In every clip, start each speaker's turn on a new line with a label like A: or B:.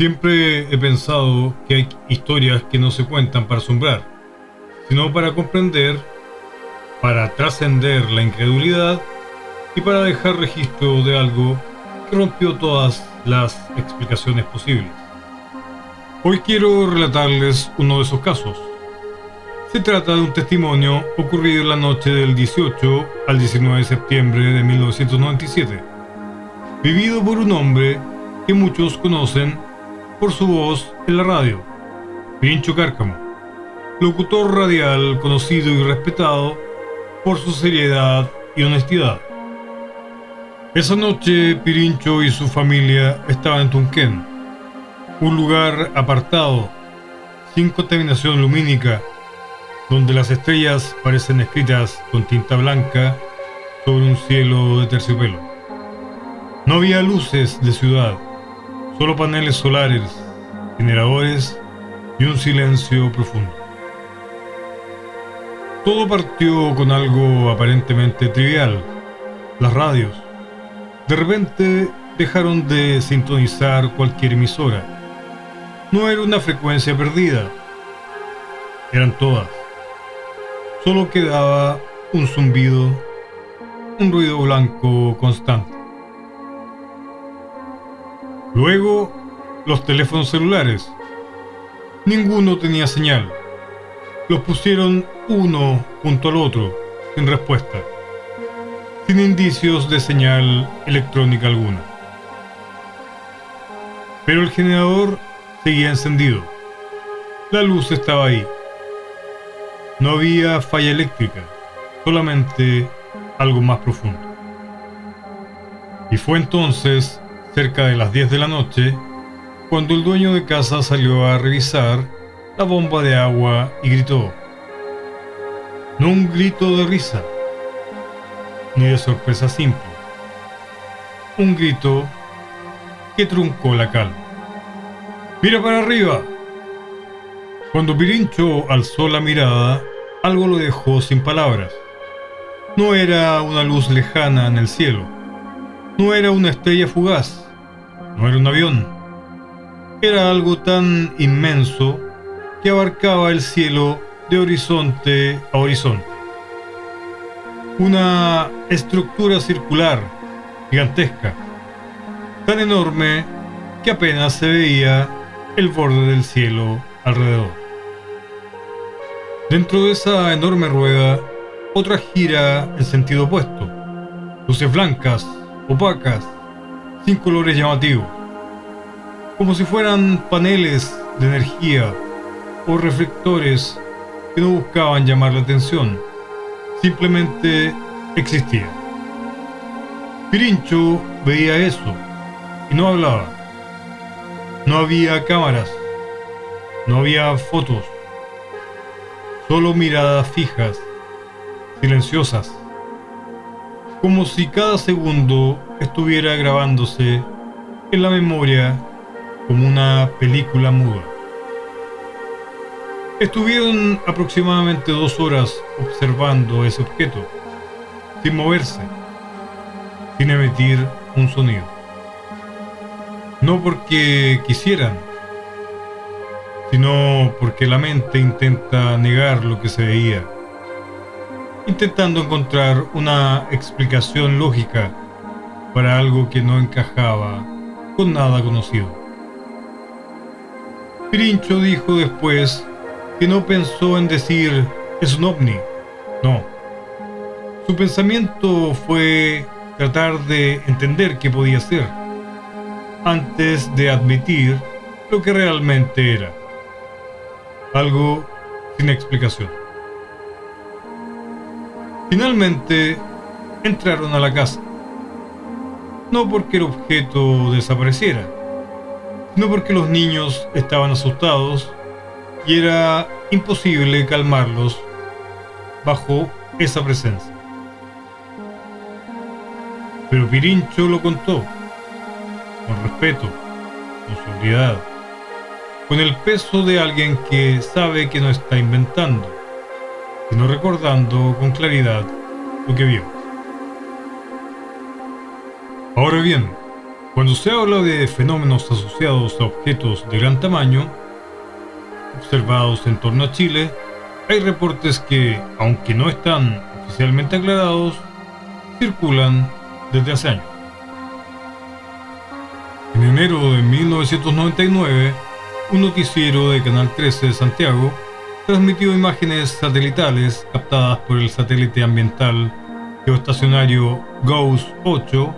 A: Siempre he pensado que hay historias que no se cuentan para asombrar, sino para comprender, para trascender la incredulidad y para dejar registro de algo que rompió todas las explicaciones posibles. Hoy quiero relatarles uno de esos casos. Se trata de un testimonio ocurrido en la noche del 18 al 19 de septiembre de 1997, vivido por un hombre que muchos conocen por su voz en la radio, Pirincho Cárcamo, locutor radial conocido y respetado por su seriedad y honestidad. Esa noche Pirincho y su familia estaban en Tunquén, un lugar apartado, sin contaminación lumínica, donde las estrellas parecen escritas con tinta blanca sobre un cielo de terciopelo. No había luces de ciudad, solo paneles solares, generadores y un silencio profundo. Todo partió con algo aparentemente trivial: las radios. De repente dejaron de sintonizar cualquier emisora. No era una frecuencia perdida, eran todas. Solo quedaba un zumbido, un ruido blanco constante. Luego, los teléfonos celulares. Ninguno tenía señal. Los pusieron uno junto al otro, sin respuesta, sin indicios de señal electrónica alguna. Pero el generador seguía encendido. La luz estaba ahí. No había falla eléctrica, solamente algo más profundo. Y fue entonces, cerca de las 10 de la noche, cuando el dueño de casa salió a revisar la bomba de agua y gritó. No un grito de risa, ni de sorpresa simple. Un grito que truncó la calma. ¡Mira para arriba! Cuando Pirincho alzó la mirada, algo lo dejó sin palabras. No era una luz lejana en el cielo. No era una estrella fugaz. No era un avión. Era algo tan inmenso que abarcaba el cielo de horizonte a horizonte. Una estructura circular, gigantesca, tan enorme que apenas se veía el borde del cielo alrededor. Dentro de esa enorme rueda, otra gira en sentido opuesto. Luces blancas, opacas, sin colores llamativos, como si fueran paneles de energía o reflectores que no buscaban llamar la atención, simplemente existían. Pirincho veía eso y no hablaba. No había cámaras, no había fotos, solo miradas fijas, silenciosas, como si cada segundo estuviera grabándose en la memoria como una película muda. Estuvieron aproximadamente 2 horas observando ese objeto, sin moverse, sin emitir un sonido. No porque quisieran, sino porque la mente intenta negar lo que se veía, intentando encontrar una explicación lógica para algo que no encajaba con nada conocido. Pirincho dijo después que no pensó en decir es un ovni, no. Su pensamiento fue tratar de entender qué podía ser, antes de admitir lo que realmente era: algo sin explicación. Finalmente entraron a la casa, no porque el objeto desapareciera, sino porque los niños estaban asustados y era imposible calmarlos bajo esa presencia. Pero Pirincho lo contó con respeto, con sobriedad, con el peso de alguien que sabe que no está inventando, sino recordando con claridad lo que vio. Ahora bien, Cuando se habla de fenómenos asociados a objetos de gran tamaño, observados en torno a Chile, hay reportes que, aunque no están oficialmente aclarados, circulan desde hace años. En enero de 1999, un noticiero de Canal 13 de Santiago transmitió imágenes satelitales captadas por el satélite ambiental geoestacionario GOES 8,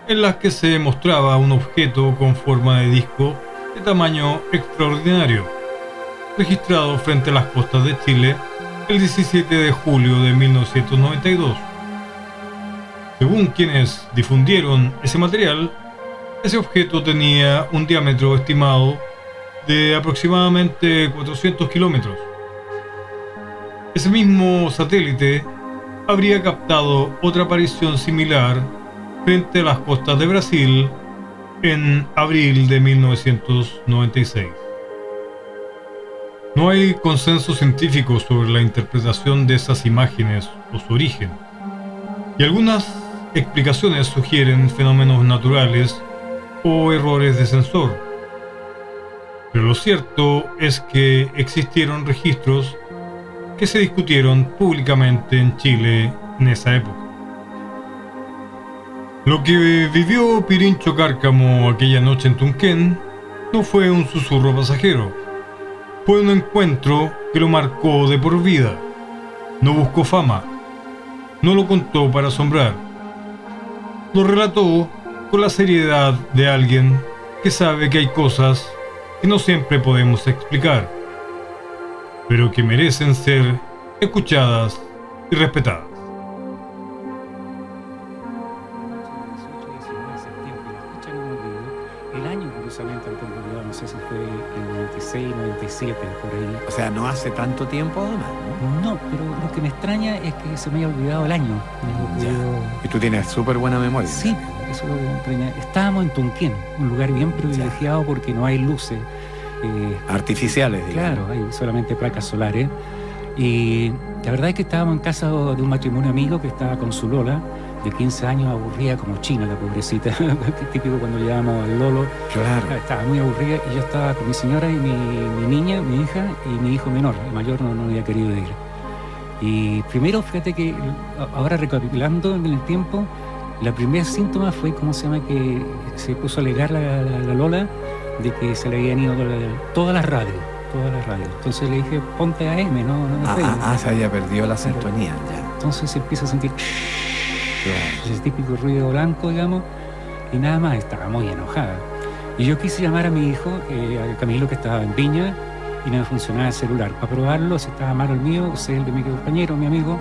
A: en las que se mostraba un objeto con forma de disco de tamaño extraordinario, registrado frente a las costas de Chile el 17 de julio de 1992. Según quienes difundieron ese material, ese objeto tenía un diámetro estimado de aproximadamente 400 kilómetros. Ese mismo satélite habría captado otra aparición similar frente a las costas de Brasil en abril de 1996. No hay consenso científico sobre la interpretación de esas imágenes o su origen, y algunas explicaciones sugieren fenómenos naturales o errores de sensor. Pero lo cierto es que existieron registros que se discutieron públicamente en Chile en esa época. Lo que vivió Pirincho Cárcamo aquella noche en Tunquén no fue un susurro pasajero. Fue un encuentro que lo marcó de por vida. No buscó fama. No lo contó para asombrar. Lo relató con la seriedad de alguien que sabe que hay cosas que no siempre podemos explicar, pero que merecen ser escuchadas y respetadas.
B: El año, curiosamente, no sé si fue el 96, 97, por ahí.
C: O sea, no hace tanto tiempo además, ¿no?
B: No, pero lo que me extraña es que se me haya olvidado el año.
C: Y tú tienes súper buena memoria.
B: Sí, eso es lo que me extraña. Estábamos en Tunquén, un lugar bien privilegiado porque no hay luces.
C: Artificiales, digamos.
B: Claro, hay solamente placas solares. Y la verdad es que estábamos en casa de un matrimonio amigo que estaba con su Lola, de 15 años, aburrida como china, la pobrecita, típico cuando llegábamos al Lolo.
C: Claro.
B: Estaba muy aburrida y yo estaba con mi señora y mi niña, mi hija y mi hijo menor. El mayor no había querido ir. Y primero, fíjate que ahora recapitulando en el tiempo, la primer síntoma fue, que se puso a alegar la Lola de que se le habían ido todas las radios. Entonces le dije, ponte AM, no.
C: Se había perdido la sintonía, ya.
B: Entonces se empieza a sentir ese típico ruido blanco, digamos, y nada más, estaba muy enojada. Y yo quise llamar a mi hijo, a Camilo, que estaba en Viña, y no me funcionaba el celular. Para probarlo, si estaba malo el mío, usé el de mi compañero, mi amigo,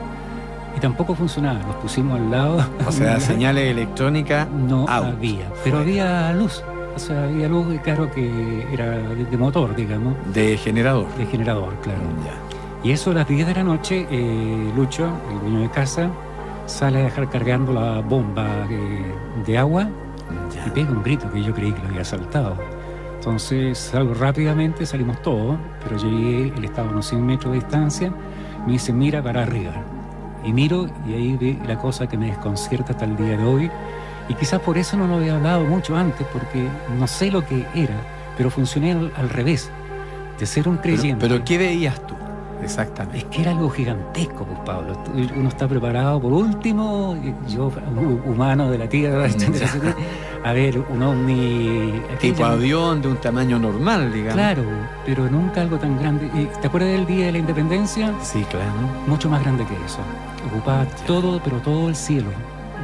B: y tampoco funcionaba. Nos pusimos al lado.
C: O sea, señales electrónicas
B: no había, pero había luz. O sea, había luz, claro, que era de motor, digamos.
C: De generador.
B: De generador, claro.
C: Ya.
B: Y eso a las 10 de la noche, Lucho, el dueño de casa, sale a dejar cargando la bomba de agua y pega un grito que yo creí que lo había saltado. Entonces salgo rápidamente, salimos todos, pero yo llegué, él estaba a unos 100 metros de distancia, me dice, mira para arriba. Y miro y ahí ve la cosa que me desconcierta hasta el día de hoy. Y quizás por eso no lo había hablado mucho antes, porque no sé lo que era, pero funcioné al revés, de ser un creyente.
C: Pero ¿qué veías tú? Exactamente.
B: Es que era algo gigantesco, pues, Pablo. Uno está preparado, por último, yo, humano de la Tierra, a ver, un ovni...
C: Tipo avión de un tamaño normal, digamos.
B: Claro, pero nunca algo tan grande. ¿Te acuerdas del Día de la Independencia?
C: Sí, claro.
B: Mucho más grande que eso. Ocupaba todo, pero todo el cielo,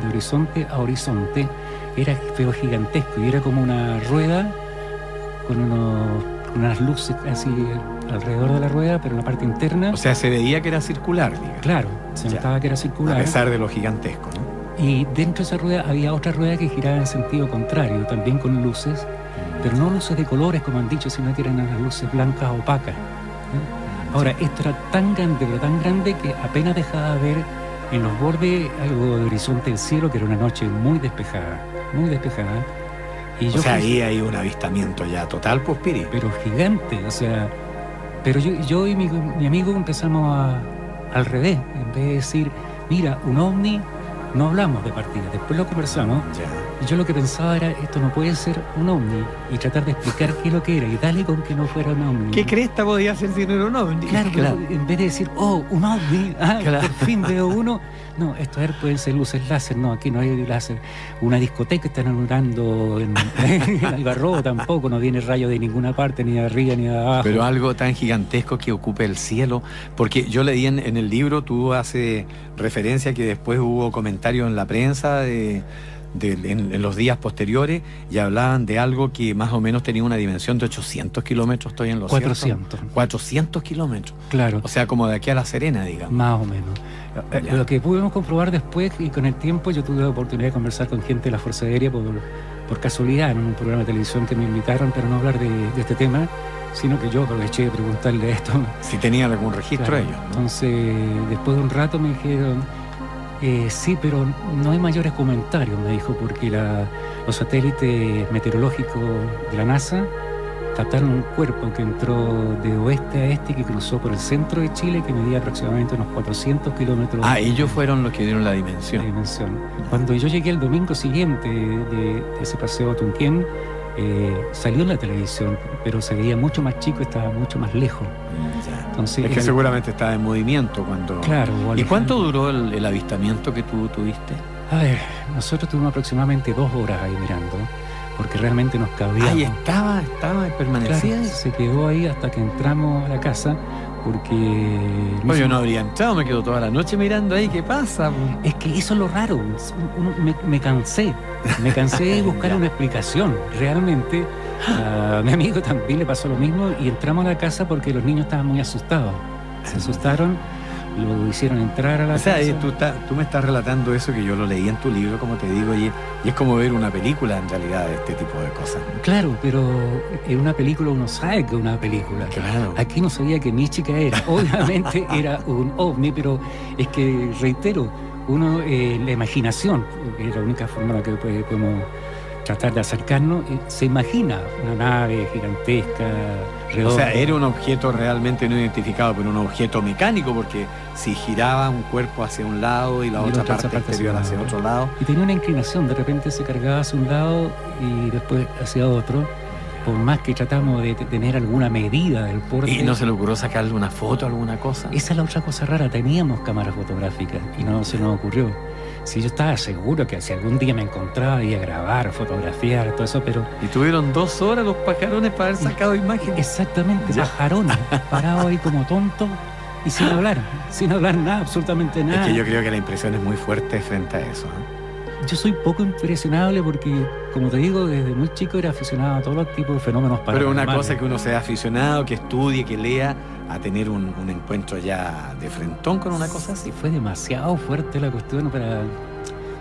B: de horizonte a horizonte. Era gigantesco y era como una rueda con unas luces así alrededor de la rueda, pero en la parte interna.
C: O sea, se veía que era circular, digamos.
B: Claro, se notaba que era circular.
C: A pesar de lo gigantesco, ¿no?
B: Y dentro de esa rueda había otra rueda que giraba en sentido contrario, también con luces, pero no luces de colores, como han dicho, sino que eran las luces blancas opacas. Ahora, esto era tan grande, pero tan grande que apenas dejaba ver en los bordes algo de horizonte del cielo, que era una noche muy despejada, muy despejada. Y
C: o sea, ahí hay un avistamiento ya total, pues, Piri.
B: Pero gigante, o sea... Pero yo y mi amigo empezamos al revés. En vez de decir, mira, un ovni, no hablamos de partida. Después lo conversamos.
C: Ya.
B: Y yo lo que pensaba era, esto no puede ser un ovni, y tratar de explicar qué es lo que era, y dale con que no fuera un ovni.
C: ¿Qué cresta podía ser si no era un ovni?
B: Claro, pero en vez de decir, oh, un ovni,
C: Claro.
B: por fin veo uno. No, esto a ver, pueden ser luces láser. No, aquí no hay láser. Una discoteca están alumbrando en Algarrobo tampoco, no viene rayo de ninguna parte, ni de arriba ni de abajo.
C: Pero algo tan gigantesco que ocupe el cielo, porque yo leí en el libro, tú haces referencia que después hubo comentarios en la prensa en los días posteriores y hablaban de algo que más o menos tenía una dimensión de 800 kilómetros, estoy en los
B: 400.
C: 400 kilómetros.
B: Claro.
C: O sea, como de aquí a La Serena, digamos.
B: Más o menos.
C: Ya.
B: Lo que pudimos comprobar después, y con el tiempo yo tuve la oportunidad de conversar con gente de la Fuerza Aérea por casualidad en un programa de televisión que me invitaron para no hablar de este tema, sino que yo aproveché de preguntarle esto.
C: Si tenían algún registro
B: Claro.
C: ellos, ¿no?
B: Entonces, después de un rato me dijeron, sí, pero no hay mayores comentarios, me dijo, porque los satélites meteorológicos de la NASA captaron un cuerpo que entró de oeste a este, que cruzó por el centro de Chile, que medía aproximadamente unos 400 kilómetros.
C: Ellos fueron los que dieron la
B: de
C: dimensión.
B: dimensión. Cuando yo llegué el domingo siguiente de ese paseo a Tunquén, salió en la televisión, pero se veía mucho más chico, estaba mucho más lejos.
C: Ya.
B: Entonces,
C: Es que seguramente estaba en movimiento cuando...
B: Claro.
C: ¿Y cuánto duró el avistamiento que tú tuviste?
B: A ver, nosotros tuvimos aproximadamente 2 horas ahí mirando, porque realmente nos cabíamos.
C: Ahí estaba, permanecía.
B: Claro, se quedó ahí hasta que entramos a la casa, porque...
C: Pues yo no habría entrado, me quedo toda la noche mirando ahí, ¿qué pasa?
B: Es que eso es lo raro, me cansé de buscar
C: Ya.
B: una explicación. Realmente, a mi amigo también le pasó lo mismo, y entramos a la casa porque los niños estaban muy asustados. Se asustaron, lo hicieron entrar a la
C: O sea,
B: casa.
C: tú me estás relatando eso que yo lo leí en tu libro, como te digo, y es como ver una película en realidad de este tipo de cosas.
B: Claro, pero en una película uno sabe que es una película.
C: Claro.
B: Aquí no sabía que mi chica era. Obviamente era un ovni, pero es que, reitero, la imaginación, que es la única forma en la que podemos tratar de acercarnos, se imagina una nave gigantesca, redonda.
C: O sea, era un objeto realmente no identificado, pero un objeto mecánico, porque si giraba un cuerpo hacia un lado y la otra parte exterior hacia otro lado.
B: Y tenía una inclinación, de repente se cargaba hacia un lado y después hacia otro. Por más que tratamos de tener alguna medida del porte.
C: ¿Y no se le ocurrió sacarle una foto, alguna cosa?
B: Esa es la otra cosa rara, teníamos cámaras fotográficas y no se nos ocurrió. Si yo estaba seguro que si algún día me encontraba iba a grabar, fotografiar, todo eso, pero...
C: Y tuvieron 2 horas los pajarones para haber sacado imágenes.
B: Exactamente,
C: Ya.
B: pajarones, parados ahí como tontos y sin hablar nada, absolutamente nada.
C: Es que yo creo que la impresión es muy fuerte frente a eso, ¿eh?
B: Yo soy poco impresionable porque, como te digo, desde muy chico era aficionado a todos los tipos de fenómenos
C: Pero
B: paranormales.
C: una cosa es que uno sea aficionado, que estudie, que lea, a tener un encuentro ya de frentón con una cosa así.
B: Fue demasiado fuerte la cuestión para...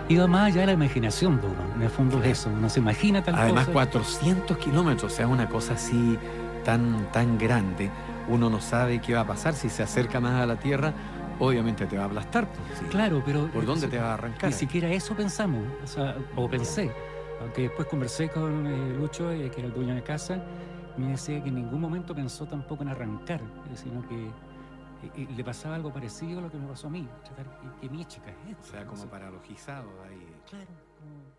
B: Iba más allá de la imaginación de uno, en el fondo es eso, uno se imagina tal
C: Además,
B: cosa.
C: 400 kilómetros, o sea, una cosa así tan grande, uno no sabe qué va a pasar. Si se acerca más a la Tierra, obviamente te va a aplastar. Pues, sí.
B: Claro, pero...
C: ¿Por dónde te va a arrancar?
B: Ni siquiera eso pensamos, o pensé. Aunque después conversé con Lucho, que era el dueño de casa, me decía que en ningún momento pensó tampoco en arrancar, sino que le pasaba algo parecido a lo que me pasó a mí. Tratar que mi chica es
C: O sea, como paralogizado ahí.
B: Claro, como